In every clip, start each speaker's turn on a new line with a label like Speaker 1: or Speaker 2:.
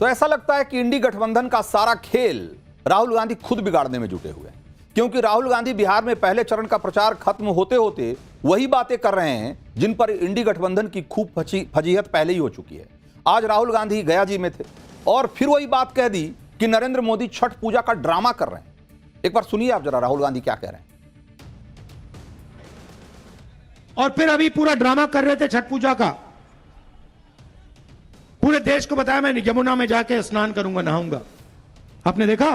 Speaker 1: तो ऐसा लगता है कि इंडी गठबंधन का सारा खेल राहुल गांधी खुद बिगाड़ने में जुटे हुए हैं, क्योंकि राहुल गांधी बिहार में पहले चरण का प्रचार खत्म होते होते वही बातें कर रहे हैं जिन पर इंडी गठबंधन की खूब फजीहत पहले ही हो चुकी है। आज राहुल गांधी गया जी में थे और फिर वही बात कह दी कि नरेंद्र मोदी छठ पूजा का ड्रामा कर रहे हैं। एक बार सुनिए आप जरा राहुल गांधी क्या कह रहे हैं।
Speaker 2: और फिर अभी पूरा ड्रामा कर रहे थे छठ पूजा का। पूरे देश को बताया मैं यमुना में जाके स्नान करूंगा, नहाऊंगा। आपने देखा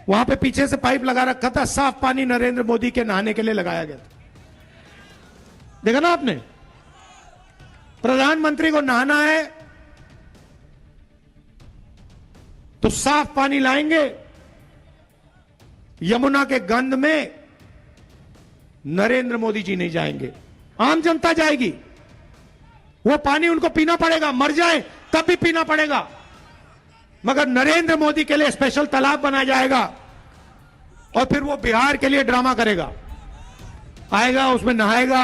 Speaker 2: वहां पे पीछे से पाइप लगा रखा था, साफ पानी नरेंद्र मोदी के नहाने के लिए लगाया गया था। देखा ना आपने? प्रधानमंत्री को नहाना है तो साफ पानी लाएंगे, यमुना के गंध में नरेंद्र मोदी जी नहीं जाएंगे, आम जनता जाएगी। वो पानी उनको पीना पड़ेगा, मर जाए तब भी पीना पड़ेगा, मगर नरेंद्र मोदी के लिए स्पेशल तालाब बनाया जाएगा और फिर वो बिहार के लिए ड्रामा करेगा, आएगा उसमें नहाएगा।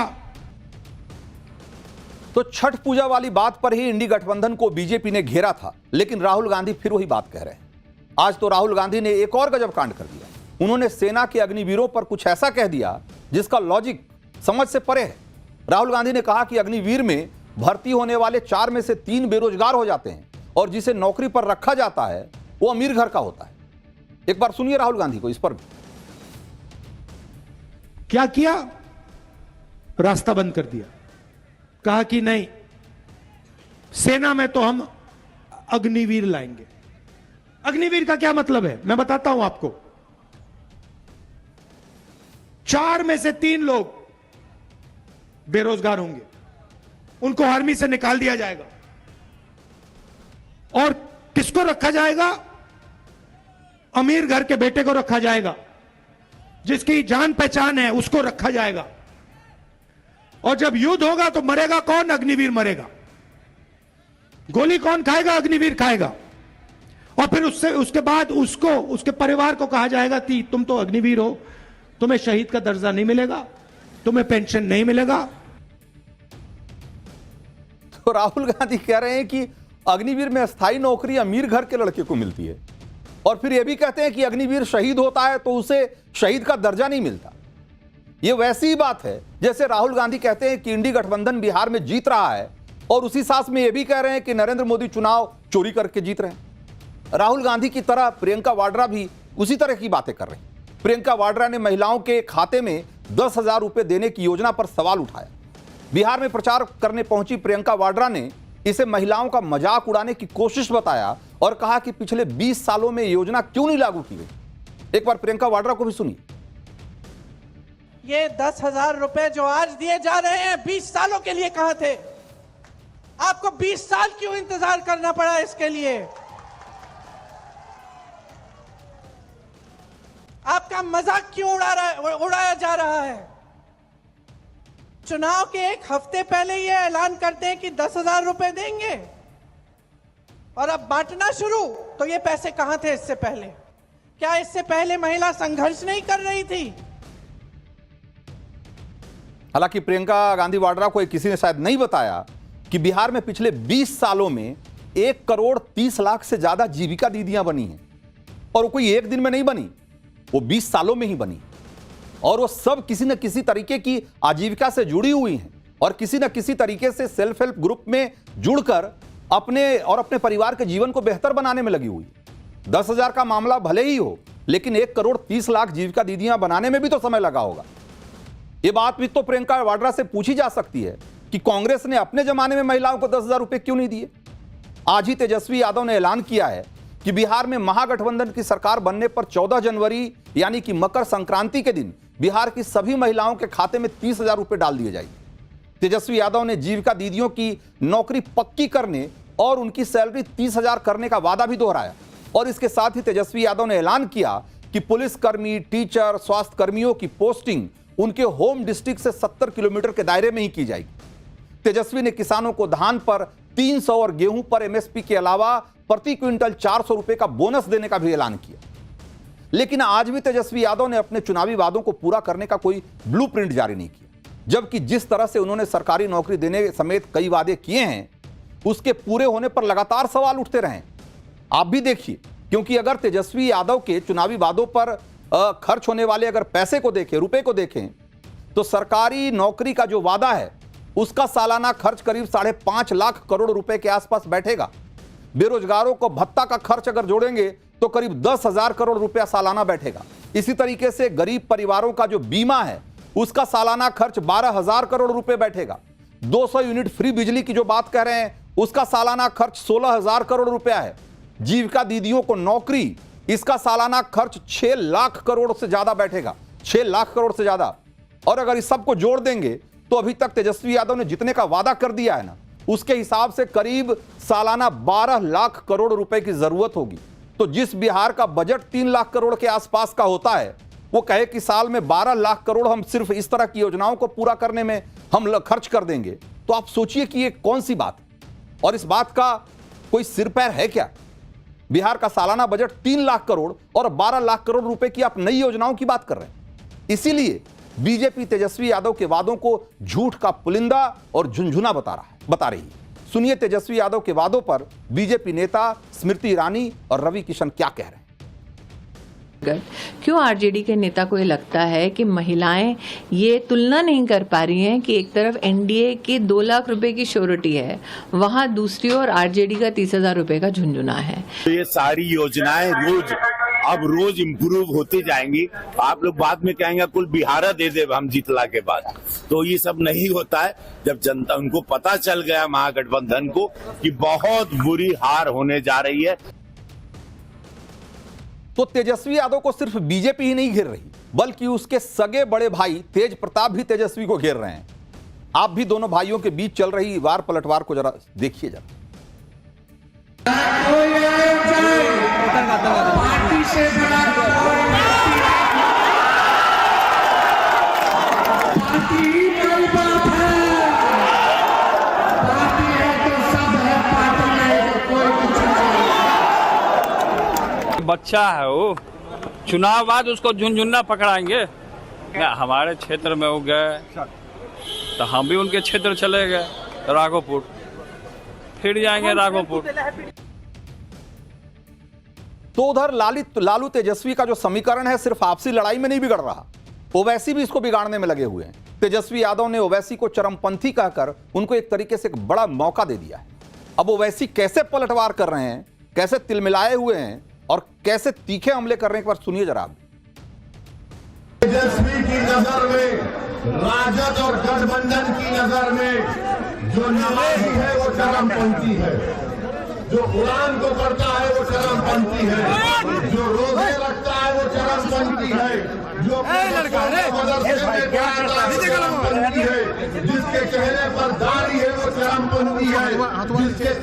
Speaker 1: तो छठ पूजा वाली बात पर ही इंडी गठबंधन को बीजेपी ने घेरा था, लेकिन राहुल गांधी फिर वही बात कह रहे हैं। आज तो राहुल गांधी ने एक और गजब कांड कर दिया। उन्होंने सेना के अग्निवीरों पर कुछ ऐसा कह दिया जिसका लॉजिक समझ से परे है। राहुल गांधी ने कहा कि अग्निवीर में भर्ती होने वाले 4 में से 3 बेरोजगार हो जाते हैं और जिसे नौकरी पर रखा जाता है वो अमीर घर का होता है। एक बार सुनिए राहुल गांधी को इस पर भी।
Speaker 2: क्या किया? रास्ता बंद कर दिया, कहा कि नहीं, सेना में तो हम अग्निवीर लाएंगे। अग्निवीर का क्या मतलब है मैं बताता हूं आपको। 4 में से 3 लोग बेरोजगार होंगे, उनको आर्मी से निकाल दिया जाएगा और किसको रखा जाएगा? अमीर घर के बेटे को रखा जाएगा, जिसकी जान पहचान है उसको रखा जाएगा। और जब युद्ध होगा तो मरेगा कौन? अग्निवीर मरेगा। गोली कौन खाएगा? अग्निवीर खाएगा। और फिर उसके बाद उसको, उसके परिवार को कहा जाएगा कि तुम तो अग्निवीर हो, तुम्हें शहीद का दर्जा नहीं मिलेगा, तुम्हें पेंशन नहीं मिलेगा।
Speaker 1: तो राहुल गांधी कह रहे हैं कि अग्निवीर में स्थायी नौकरी अमीर घर के लड़के को मिलती है और फिर यह भी कहते हैं कि अग्निवीर शहीद होता है तो उसे शहीद का दर्जा नहीं मिलता। यह वैसी ही बात है जैसे राहुल गांधी कहते हैं कि इंडी गठबंधन बिहार में जीत रहा है और उसी सांस में यह भी कह रहे हैं कि नरेंद्र मोदी चुनाव चोरी करके जीत रहे हैं। राहुल गांधी की तरह प्रियंका वाड्रा भी उसी तरह की बातें कर रही हैं। प्रियंका वाड्रा ने महिलाओं के खाते में 10,000 रुपए देने की योजना पर सवाल उठाया। बिहार में प्रचार करने पहुंची प्रियंका वाड्रा ने इसे महिलाओं का मजाक उड़ाने की कोशिश बताया और कहा कि पिछले 20 सालों में योजना क्यों नहीं लागू की गई। एक बार प्रियंका वाड्रा को भी सुनिए।
Speaker 3: ये 10,000 रुपए जो आज दिए जा रहे हैं 20 सालों के लिए कहां थे? आपको 20 साल क्यों इंतजार करना पड़ा इसके लिए? आपका मजाक क्यों उड़ाया जा रहा है? चुनाव के 1 हफ्ते पहले ये ऐलान करते हैं कि 10,000 रुपए देंगे और अब बांटना शुरू। तो ये पैसे कहां थे इससे पहले? क्या इससे पहले महिला संघर्ष नहीं कर रही थी?
Speaker 1: हालांकि प्रियंका गांधी वाड्रा को किसी ने शायद नहीं बताया कि बिहार में पिछले 20 सालों में 1 करोड़ 30 लाख से ज्यादा जीविका दीदियां बनी हैं और वो कोई एक दिन में नहीं बनी, वो 20 सालों में ही बनी और वो सब किसी न किसी तरीके की आजीविका से जुड़ी हुई हैं और किसी न किसी तरीके से सेल्फ हेल्प ग्रुप में जुड़कर अपने और अपने परिवार के जीवन को बेहतर बनाने में लगी हुई। 10,000 का मामला भले ही हो, लेकिन 1 करोड़ 30 लाख जीविका दीदियां बनाने में भी तो समय लगा होगा। ये बात भी तो प्रियंका वाड्रा से पूछी जा सकती है कि कांग्रेस ने अपने जमाने में महिलाओं को 10,000 रुपए क्यों नहीं दिए। आज ही तेजस्वी यादव ने ऐलान किया है कि बिहार में महागठबंधन की सरकार बनने पर 14 जनवरी यानी कि मकर संक्रांति के दिन बिहार की सभी महिलाओं के खाते में 30,000 रुपए डाल दिए जाएंगे। तेजस्वी यादव ने जीविका दीदियों की नौकरी पक्की करने और उनकी सैलरी 30,000 करने का वादा भी दोहराया और इसके साथ ही तेजस्वी यादव ने ऐलान किया कि पुलिसकर्मी, टीचर, स्वास्थ्य कर्मियों की पोस्टिंग उनके होम डिस्ट्रिक्ट से 70 किलोमीटर के दायरे में ही की जाएगी। तेजस्वी ने किसानों को धान पर 300 और गेहूं पर एमएसपी के अलावा प्रति क्विंटल 400 रुपए का बोनस देने का भी ऐलान किया। लेकिन आज भी तेजस्वी यादव ने अपने चुनावी वादों को पूरा करने का कोई ब्लूप्रिंट जारी नहीं किया, जबकि जिस तरह से उन्होंने सरकारी नौकरी देने समेत कई वादे किए हैं उसके पूरे होने पर लगातार सवाल उठते रहे। आप भी देखिए, क्योंकि अगर तेजस्वी यादव के चुनावी वादों पर खर्च होने वाले अगर पैसे को देखें, रुपए को देखें, तो सरकारी नौकरी का जो वादा है उसका सालाना खर्च करीब 5.5 लाख करोड़ रुपए के आसपास बैठेगा। बेरोजगारों को भत्ता का खर्च अगर जोड़ेंगे तो करीब 10,000 करोड़ रुपया सालाना बैठेगा। इसी तरीके से गरीब परिवारों का जो बीमा है उसका सालाना खर्च 12,000 करोड़ रुपए बैठेगा। 200 यूनिट फ्री बिजली की जो बात कह रहे हैं उसका सालाना खर्च 16,000 करोड़ रुपया है। जीविका दीदियों को नौकरी, इसका सालाना खर्च 6 लाख करोड़ से ज्यादा बैठेगा, 6 लाख करोड़ से ज्यादा। और अगर इस सबको जोड़ देंगे तो अभी तक तेजस्वी यादव ने जितने का वादा कर दिया है ना, उसके हिसाब से करीब सालाना 12 लाख करोड़ रुपए की जरूरत होगी। तो जिस बिहार का बजट 3 लाख करोड़ के आसपास का होता है, वो कहे कि साल में 12 लाख करोड़ हम सिर्फ इस तरह की योजनाओं को पूरा करने में हम खर्च कर देंगे, तो आप सोचिए कि ये कौन सी बात है। और इस बात का कोई सिर पैर है क्या? बिहार का सालाना बजट 3 लाख करोड़ और 12 लाख करोड़ रुपए की आप नई योजनाओं की बात कर रहे हैं। इसीलिए बीजेपी तेजस्वी यादव के वादों को झूठ का पुलिंदा और झुंझुना बता रही है। सुनिए तेजस्वी यादव के वादों पर बीजेपी नेता स्मृति ईरानी और रवि किशन क्या कह रहे हैं।
Speaker 4: क्यों आरजेडी के नेता को ये लगता है कि महिलाएं ये तुलना नहीं कर पा रही हैं कि एक तरफ एनडीए की 2 लाख रुपए की श्योरिटी है, वहां दूसरी ओर आरजेडी का 30,000 रुपए का झुंझुना है।
Speaker 5: तो ये सारी योजनाएं रोज इम्प्रूव होती जाएंगी। आप लोग बाद में कहेंगे कुल बिहार दे दे हम जीतला के बाद, तो ये सब नहीं होता है। जब जनता उनको पता चल गया महागठबंधन को कि बहुत बुरी हार होने जा रही है,
Speaker 1: तो तेजस्वी यादव को सिर्फ बीजेपी ही नहीं घेर रही, बल्कि उसके सगे बड़े भाई तेज प्रताप भी तेजस्वी को घेर रहे हैं। आप भी दोनों भाइयों के बीच चल रही वार पलटवार को जरा देखिए जरा।
Speaker 6: पार्टी से बड़ा पार्टी ही बड़ी बात है। पार्टी है तो सब है, पार्टी नहीं तो कोई कुछ नहीं।
Speaker 7: बच्चा है वो, चुनाव बाद उसको झुनझुना पकड़ाएंगे। हमारे क्षेत्र में वो गए तो हम भी उनके क्षेत्र चले गए, राघोपुर, फिर जाएंगे राघोपुर।
Speaker 1: तो उधर लालू तेजस्वी का जो समीकरण है सिर्फ आपसी लड़ाई में नहीं बिगड़ रहा, ओवैसी भी इसको बिगाड़ने में लगे हुए हैं। तेजस्वी यादव ने ओवैसी को चरमपंथी कहकर उनको एक तरीके से एक बड़ा मौका दे दिया है। अब ओवैसी कैसे पलटवार कर रहे हैं, कैसे तिलमिलाए हुए हैं और कैसे तीखे हमले कर रहे हैं, एक बार सुनिए जरा आप।
Speaker 8: तेजस्वी की नजर में, राजद और गठबंधन की नजर में जो नवाजी है वो चरमपंथी है, जो कुरान को पढ़ता है वो चरमपंथी है, जो रोजे रखता है वो चरमपंथी है, जो मदरसे में पढ़ाता है वो चरमपंथी है, जिसके चेहरे पर दाढ़ी है वो चरमपंथी है, जिसके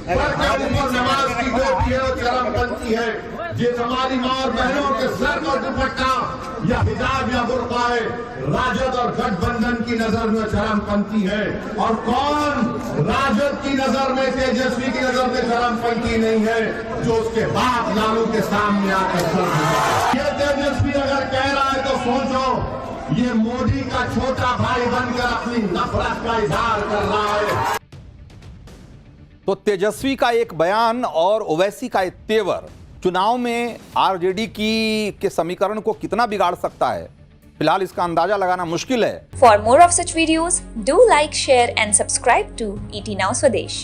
Speaker 8: सर के ऊपर नमाज की टोपी है वो चरमपंथी है। ये हमारी माँ और बहनों के सर पर दुपट्टा या हिजाब या बुर्का है, राजद और गठबंधन की नजर में चरमपंथी है। और कौन राजद की नजर में, तेजस्वी की नजर में चरमपंथी नहीं है, जो उसके बाप लालू के सामने आकर सर झुकाए। ये तेजस्वी अगर कह रहा है तो सोचो, ये मोदी का छोटा भाई बनकर अपनी नफरत का इजहार कर रहा है।
Speaker 1: तो तेजस्वी का एक बयान और ओवैसी का एक तेवर चुनाव में आरजेडी के समीकरण को कितना बिगाड़ सकता है, फिलहाल इसका अंदाजा लगाना मुश्किल है।
Speaker 9: For more of such videos, do like, share and subscribe to ET Now Swadesh.